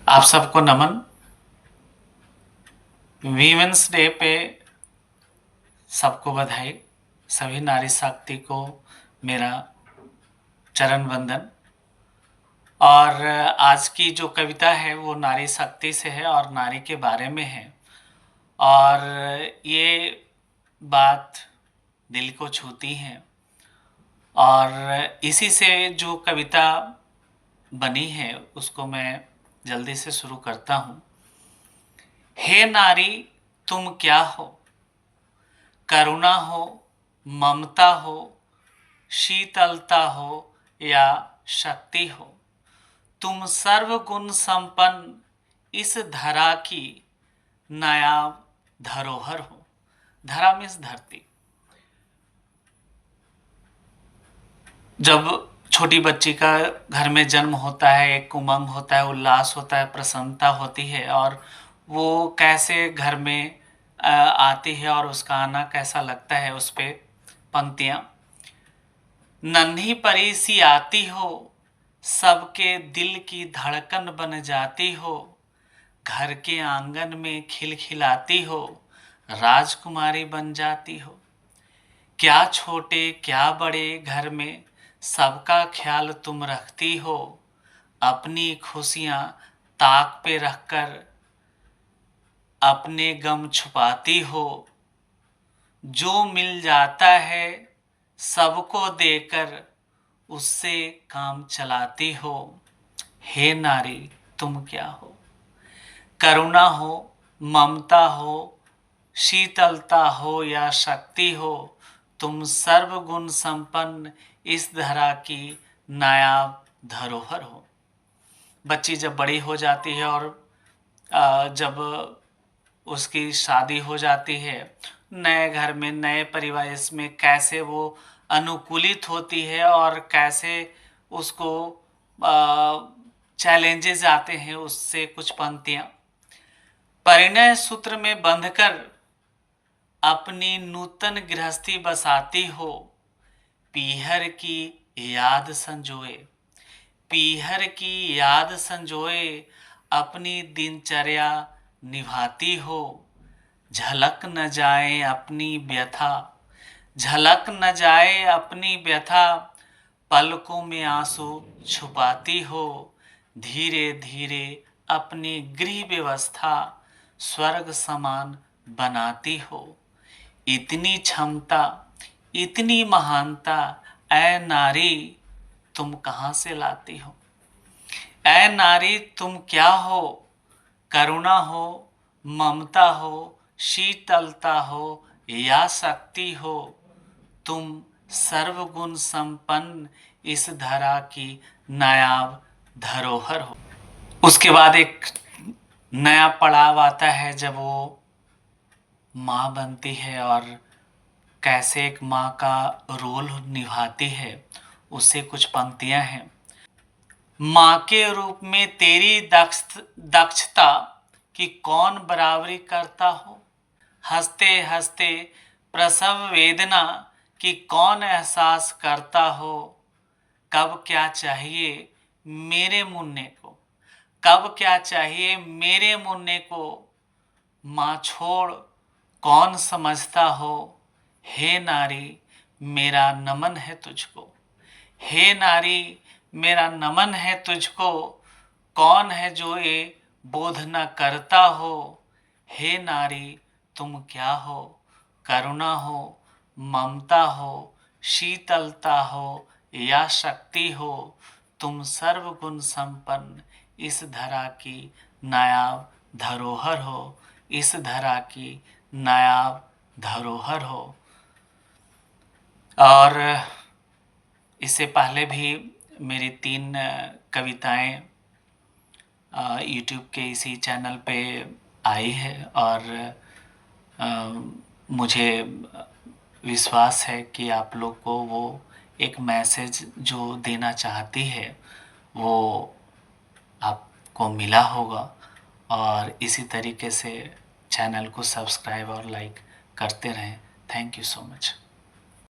आप सबको नमन। Women's day पे सबको बधाई। सभी नारी शक्ति को मेरा चरण वंदन। और आज की जो कविता है वो नारी शक्ति से है और नारी के बारे में है। और ये बात दिल को छूती है और इसी से जो कविता बनी है उसको मैं जल्दी से शुरू करता हूँ। हे नारी तुम क्या हो, करुणा हो, ममता हो, शीतलता हो या शक्ति हो, तुम सर्वगुण संपन्न इस धरा की नायाब धरोहर हो। धरा मीन्स धरती। जब छोटी बच्ची का घर में जन्म होता है, एक उमंग होता है, उल्लास होता है, प्रसन्नता होती है और वो कैसे घर में आती है और उसका आना कैसा लगता है। उस पे पंक्तियाँ, नन्ही परी सी आती हो, सबके दिल की धड़कन बन जाती हो, घर के आंगन में खिलखिलाती हो, राजकुमारी बन जाती हो। क्या छोटे क्या बड़े घर में सबका ख्याल तुम रखती हो, अपनी खुशियां ताक पे रखकर अपने गम छुपाती हो, जो मिल जाता है सबको देकर उससे काम चलाती हो। हे नारी तुम क्या हो, करुणा हो, ममता हो, शीतलता हो या शक्ति हो, तुम सर्वगुण संपन्न इस धरा की नायाब धरोहर हो। बच्ची जब बड़ी हो जाती है और जब उसकी शादी हो जाती है, नए घर में, नए परिवेश में कैसे वो अनुकूलित होती है और कैसे उसको चैलेंजेस आते हैं, उससे कुछ पंक्तियाँ। परिणय सूत्र में बंधकर अपनी नूतन गृहस्थी बसाती हो, पीहर की याद संजोए, पीहर की याद संजोए अपनी दिनचर्या निभाती हो, झलक न जाए अपनी व्यथा, झलक न जाए अपनी व्यथा, पलकों में आंसू छुपाती हो, धीरे धीरे अपनी गृह व्यवस्था स्वर्ग समान बनाती हो। इतनी क्षमता, इतनी महानता ऐ नारी तुम कहाँ से लाती हो। ऐ नारी तुम क्या हो, करुणा हो, ममता हो, शीतलता हो या शक्ति हो, तुम सर्वगुण संपन्न इस धरा की नायाब धरोहर हो। उसके बाद एक नया पड़ाव आता है जब वो माँ बनती है और कैसे एक माँ का रोल निभाती है। उससे कुछ पंक्तियां हैं। माँ के रूप में तेरी दक्षता की कौन बराबरी करता हो, हंसते हंसते प्रसव वेदना की कौन एहसास करता हो, कब क्या चाहिए मेरे मुन्ने को, कब क्या चाहिए मेरे मुन्ने को, माँ छोड़ कौन समझता हो। हे नारी मेरा नमन है तुझको, हे नारी मेरा नमन है तुझको, कौन है जो ये बोध न करता हो। हे नारी तुम क्या हो, करुणा हो, ममता हो, शीतलता हो या शक्ति हो, तुम सर्वगुण संपन्न इस धरा की नायाब धरोहर हो, इस धरा की नायाब धरोहर हो। और इससे पहले भी मेरी 3 कविताएं यूट्यूब के इसी चैनल पे आई है और मुझे विश्वास है कि आप लोग को वो एक मैसेज जो देना चाहती है वो आपको मिला होगा। और इसी तरीके से चैनल को सब्सक्राइब और लाइक करते रहें। Thank you so much.